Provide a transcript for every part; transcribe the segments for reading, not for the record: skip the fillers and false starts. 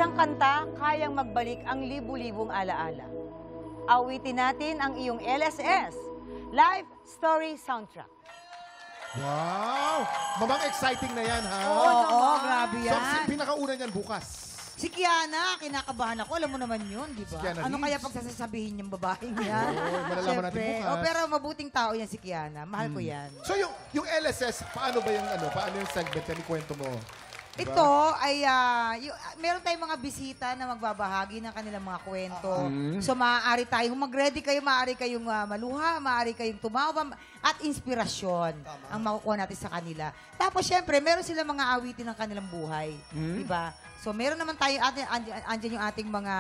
Isang kanta kayang magbalik ang libu-libong alaala. Awitin natin ang iyong LSS, Life Story Soundtrack. Wow! Mamang exciting na yan, ha? Oo, grabe So, yan. pinakauna niyan bukas. Si Kiana, kinakabahan ako. Alam mo naman yun, di ba? Si Kiana Ano Reeves. kaya pagsasabihin niyang babaeng yan? Oo, malalaman natin Siyempre. bukas. Pero mabuting tao yan si Kiana. Mahal ko yan. So, yung LSS, paano ba yung paano yung segment yan? Ikwento mo. Diba? Ito ay, meron tayong mga bisita na magbabahagi ng kanilang mga kwento. So, maaari tayo, mag-ready kayo, maaari kayong maluha, maaari kayong tumawa, at inspirasyon ang makukuha natin sa kanila. Tapos, syempre, meron silang mga awitin ng kanilang buhay. Diba? So, meron naman tayo, andyan yung ating mga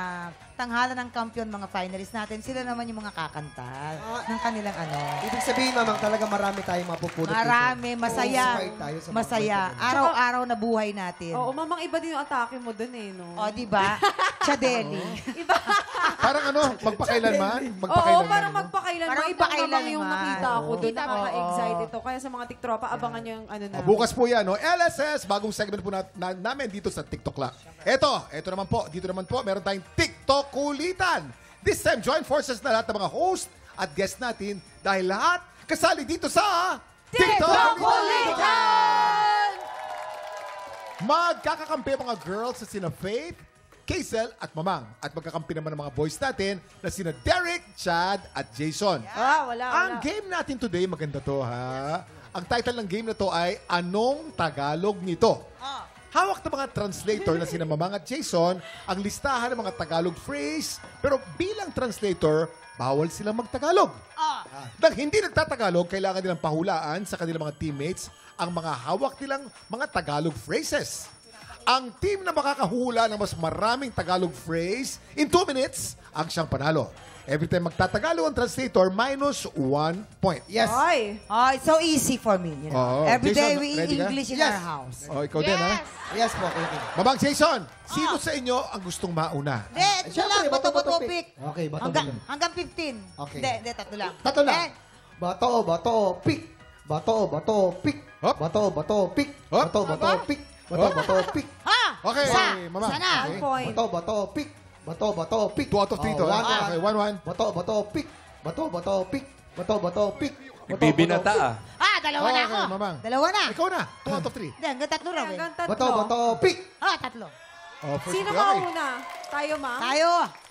tanghalan ng kampiyon, mga finalists natin. Sila naman yung mga kakanta ng kanilang ano. Ibig sabihin, mamang, talaga marami tayong mapupulot Marami, dito. masaya. Inspired tayo sa mga Masaya. kwento nila. Araw-araw na buhay natin. Oo, mamang iba din yung atake mo dun eh, no? O, di ba? Chadeli. Iba. Parang magpakailanman? Oo, Magpakailanman. parang magpakailan. Parang Ibang mamang magpakailanman. yung nakita ako dun. Oo. Nakaka-excite ito. Kaya sa mga tiktropa, abangan nyo yung ano na. Bukas po yan, no? LSS, bagong segment po namin dito sa TikTok Club. Ito naman po, dito naman po, meron tayong TikTok Kulitan. This time, join forces na lahat ng mga host at guest natin dahil lahat kasali dito sa TikTok Kulitan! Magkakakampi mga girls sa sina Faith, Kaisel at Mamang. At magkakampi naman ng mga boys natin na sina Derek, Chad at Jason. Wala. Ang game natin today, maganda to ha. Ang title ng game na to ay Anong Tagalog Nito? Hawak ng mga translator na sina Mamang at Jason ang listahan ng mga Tagalog phrase, pero bilang translator, bawal silang magtagalog. Nang hindi nagtatagalog, kailangan nilang pahulaan sa kanilang mga teammates ang mga hawak nilang mga Tagalog phrases. Ang team na makakahula ng mas maraming Tagalog phrase in 2 minutes ang siyang panalo. Every time magtatagalog ang translator, minus 1 point. Yes. Ay. Oh, it's so easy for me. You know? Oo. Every day Jason, we ready eat ka? English in Yes. our house. Oh, ikaw din, ha? Yes po, okay. Babang Jason, sino sa inyo ang gustong mauna? Hindi, ito Siyempre, lang. Bato-bato bato-bato pick. Okay, bato-bato. Hanggang 15. Okay. Hindi, tatlo lang. Tatlo lang. Eh, Bato, pick. Bato, pick. Hop. Bato, pick. Hop. Bato, pick. Bato, pick. Ha! Okay, Isa. Mama. Sana. Okay. Point. Bato, pick. Bato, pick. 2 out of 3 to. Oh, Okay, 1-1. Bato, pick. Bato, pick. Bato, pick. Bibinata ah. Dalawa na ako. Okay, Mamang. Dalawa na. Ikaw na, 2 out of 3. Hindi, hanggang tatlo raw eh. Hanggang tatlo. Bato, pick. Tatlo. Oh, first Sino okay. mauna? Tayo, ma? Tayo.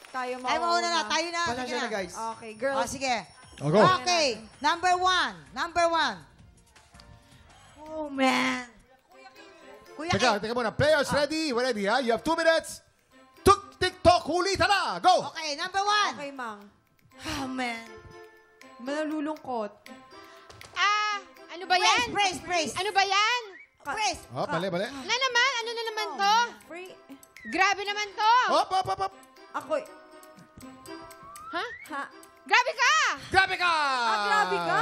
Tayo mauna. Tayo mauna na. Tayo na. Pasensya Sige na, guys. Okay, girls. Sige. Oh, go. Okay. Number 1. Oh, man. Kuya Teka, Kim. teka muna. Players ready? We're ready, ha? You have 2 minutes. TikTok, huli, tara! Go! Okay, number 1. Okay, mang. Oh, man. Malulungkot. Ano ba yan? Praise. Ano ba yan? Praise. Oh, mali. Na naman? Ano na naman to? Free. Grabe naman to. Hop. Ako. Ha? Ha? Grabe ka! Grabe ka! Grabe ka?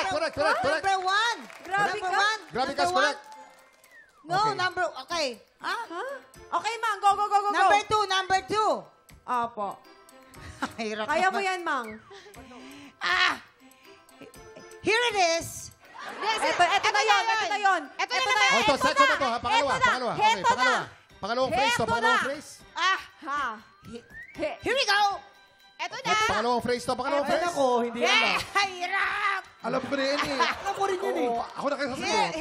Correct. Number 1. Grabe Number ka? 1. Grabe ka, correct. No, Okay. okay. Ha? Okay, mang. Go. Number 2. Apo. Hirap Kaya mo naman. yan, mang. Here it is. Ito na yon. Ito na naman. Oh, ito, second na to, ha? Pangalawa. Okay, Heto na. Pangalawang phrase to, Heto pangalawang na. phrase. Ha? Here we go. Ito na. Pangalawang phrase to, pangalawang Ay, phrase. nako, hindi alam. Hirap. Alam ko na yan eh. Alam ko rin yun eh. Oh, ako na kayo sasagot.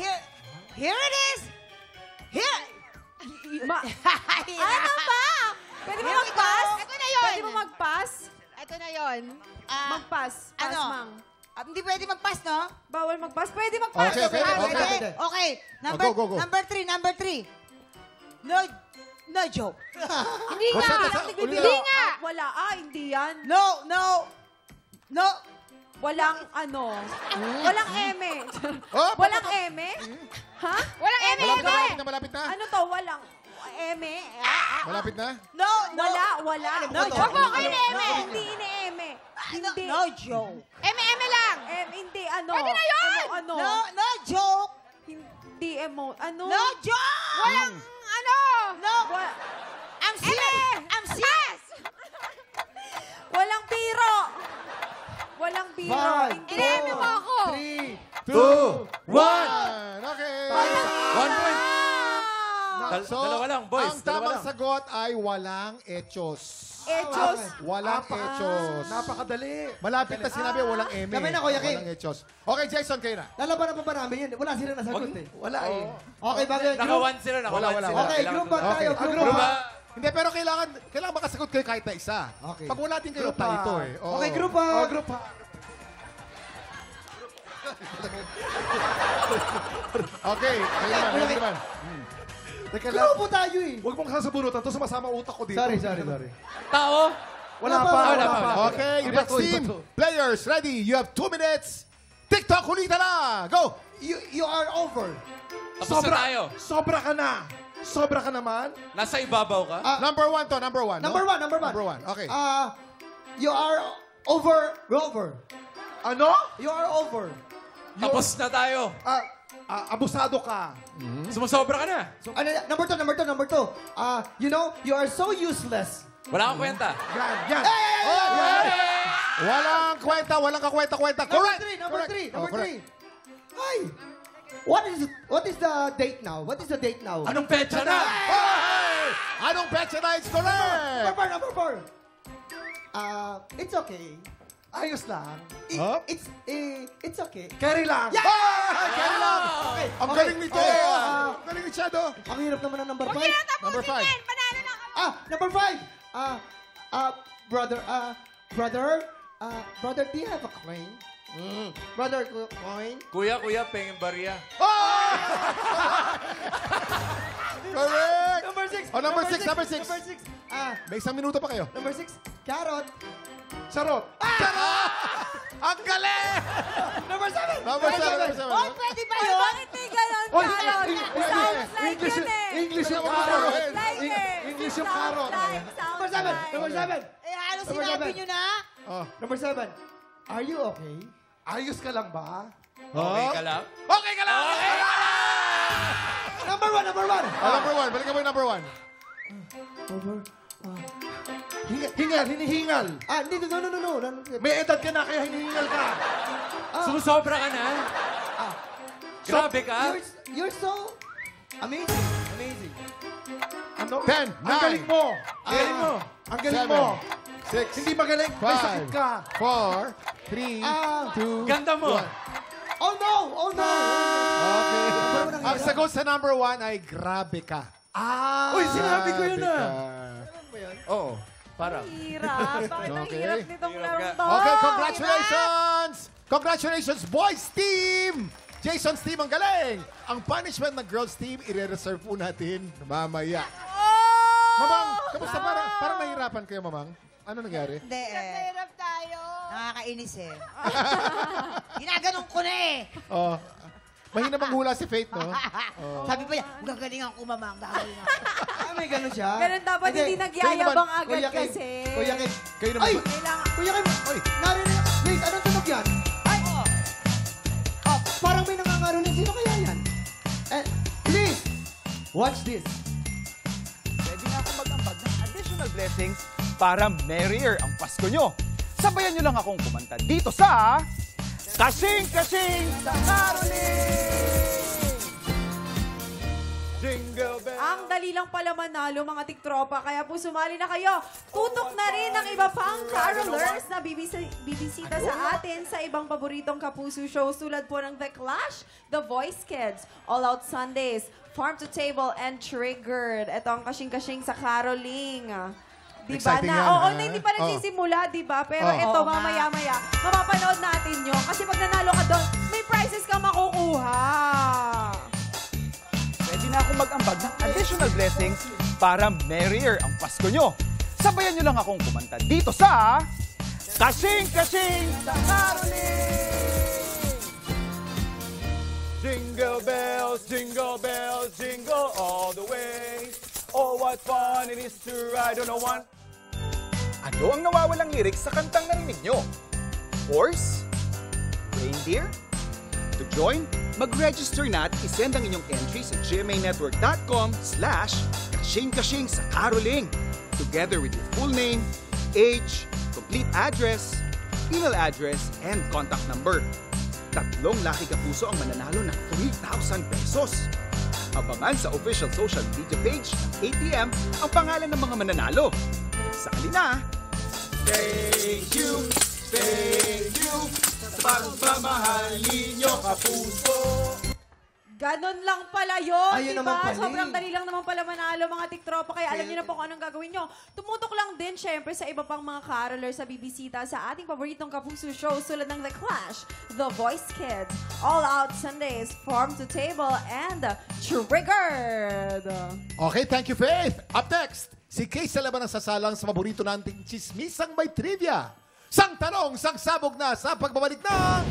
Here it is. Here. Ano ba? Pwede mo Here we mag-pass? go. Ito na yun. Pwede mo mag-pass? Ito na yun. Mag-pass. Pass, Ano? mang. Hindi pwede mag-pass, no? Bawal mag-pass? Pwede mag-pass. Okay, pwede, Pwede. okay. Okay. Go. Number 3. No joke. Hindi What's nga. that? Hindi nga. Wala. Hindi yan. No. Walang ano. Walang eme. Oh, Walang eme? Ha? Walang eme. Malapit na. Ano to? Walang eme? Malapit na. No. Wala. No Wag joke. mo kayo eme. Hindi ine-eme. Hindi. No joke. Eme lang. Hindi ano. Pwede na yun! Ano? No joke. Hindi emo. Ano? No joke. Walang ano. No. Wa- I'm serious. Pass. Walang biro. Walang biro. 5, Ine-eme mo ako. 3, 2, 1. Okay. 1 point. Dalawa lang, boys. Ang Dalawa tamang lang. sagot ay walang echos. Echos. Walang echos. Napakadali. Malapit na sinabi, walang eme. Kami na, Kuya Kim. Walang echos. Okay, Jason, kayo na. Lalabanan pa ba namin yun? Wala silang nasagot eh. Wala eh. Okay, bago Naka group. one sila, naka Wala, one wala, sila. wala. Okay, group back tayo. Okay. Group Group back. Hindi, pero kailangan makasagot kayo kahit na isa. Okay. Pag wala din kayo, Group tayo ito back. eh. Oo. Okay, group back. Group back. Okay, kayo naman, kayo naman. Teka lang. Grupo tayo eh. Huwag mong sasabunutan to, sumasama utak ko dito. Sorry. Tao. Wala pa. Okay, Iba next to, iba team. to. Players, ready? You have 2 minutes. TikTok, hulita na! Go! You are over. Tapos na tayo. Sobra ka naman. Nasa ibabaw ka? Number 1 to, number 1. Number one. Number 1, okay. You are over. Ano? You are over. Tapos na tayo. Abusado ka. Sumusobra ka na. Ano, number two. You know, you are so useless. Wala kang kwenta. Yan. Walang kwenta, walang kakwenta-kwenta. Correct! Number three. Oh, correct. Ay! What is the date now? Anong petsa na? Hey! Anong petsa na? It's correct! Number four. It's okay. Ayos lang. Huh? It's okay. Carry lang. Kaya lang! Okay. Ang galing nito! Okay, Ang galing ni Shadow! ang hirap naman ng number Huwag 5. niyo na Number tapusin 5. yan. Panalo na kami. Number 5. Brother, do you have a coin? Brother, coin? Kuya, pengin barya. Correct! Number 6. Oh, number six. Number 6. May isang minuto pa kayo. Number 6. Carrot. Charot. Ang galing! Number 7. Number 7. Oh, pwede ba yun? Bakit may ganon, Carol? Sounds like yun eh. English yung Sounds carrot. like it. English yung carrot. Number 7. Number 7. Eh, halos Number sinabi seven. nyo na. Number 7. Are you okay? Ayos ka lang ba? Okay ka lang? Okay ka lang! Okay ka lang! Number 1. Number 1. Balikan mo yung number 1. Hinihingal. No. May edad ka na kaya hinihingal ka. Sumusobra ka na? Grabe ka? You're so amazing. Ano? 10, Ang galing mo. Ang galing mo. 6, Hindi magaling. May sakit 5, ka. 4, 3, 2, Ganda mo. Oh no! Okay. Ano Ang sagot sa number 1 ay grabe ka. Uy, sinabi ko yun Grabe ah. ka. Oo. Parang. Hirap. Bakit ang Okay. hirap nitong Hirap larong ka. to? Okay, congratulations! Congratulations, boys team! Jason's team, ang galing! Ang punishment ng girls team, i-reserve po natin mamaya. Mamang, kamusta? Parang nahirapan kayo, Mamang. Ano nangyari? Hindi eh. Hirap tayo. Nakakainis eh. Ginaganong ko na eh. Oh, mahina manghula si Faith, no? Sabi pa niya, gagalingan ko mamang. Gagalingan ko. May ganun siya. Ganun dapat hindi Kayo nagyayabang naman, agad kasi. Kuya Kim. Kayo naman. Ay! Kailangan. Kuya Kim. Narinig. Wait, anong tunog yan? Ay! Parang may nangangaroling. Sino kaya yan? Please! Watch this. Pwede nga ako mag-ambag ng additional blessings para merrier ang Pasko nyo. Sabayan nyo lang akong kumanta dito sa Kasing sa Caroling! Jingle Bell! Ang dali lang pala manalo mga tiktropa, kaya po sumali na kayo. Tutok na rin ang iba pang carolers na bibisita sa atin sa ibang paboritong kapuso shows tulad po ng The Clash, The Voice Kids, All Out Sundays, Farm to Table, and Triggered. Ito ang kasing-kasing sa caroling. Diba Exciting na? yan, Oo, ha? na hindi pa nagsisimula, diba? Pero Oh. ito, Oo nga. mamaya-maya, mapapanood natin nyo. Kasi pag nanalo ka doon, may prizes ka makukuha. Pwede na ako mag-ambag ng additional blessings para merrier ang Pasko nyo. Sabayan nyo lang akong kumanta dito sa Kasing sa Caroling! Jingle bells, jingle all the way. Oh, what fun it is to ride on a one. Ano ang nawawalang lyrics sa kantang narinig nyo? Horse? Reindeer? To join, mag-register na at isend ang inyong entry sa gmanetwork.com/kasing-kasing sa Caroling. Together with your full name, age, complete address, email address, and contact number. 3 Lucky Kapuso ang mananalo ng 3,000 pesos. Abangan sa official social media page ng ATM ang pangalan ng mga mananalo. Sali na! Thank you sa pagmamahal ninyo, kapuso. Ganon lang pala yun, Ayun naman diba? pala Sobrang eh. dali lang naman pala manalo, mga tiktropa. Kaya alam niyo na po kung anong gagawin nyo. Tumutok lang din, syempre, sa iba pang mga carolers sa bibisita sa ating paboritong kapuso show tulad ng The Clash, The Voice Kids, All Out Sundays, Farm to Table, and Triggered. Okay, thank you, Faith. Up next, si Kay sa laban ng sasalang sa paborito nating chismisang may trivia. Sang tanong, sang sabog na sa pagbabalik ng...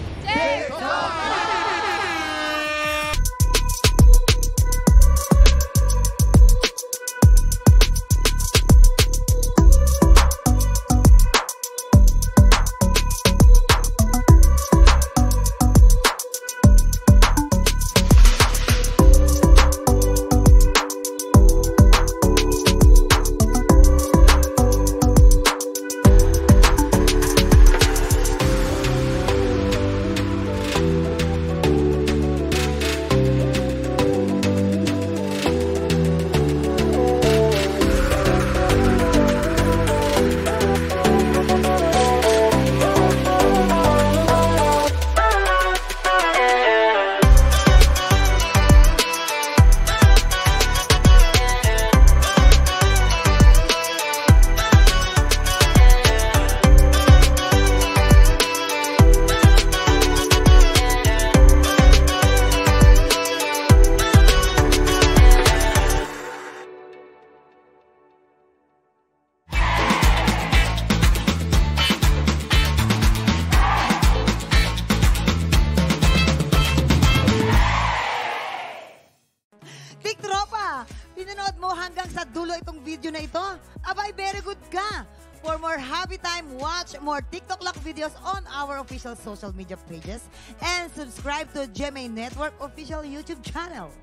Tiktropa, pinanood mo hanggang sa dulo itong video na ito? Abay, very good ka! For more happy time, watch more TikTok Lock videos on our official social media pages and subscribe to GMA Network official YouTube channel.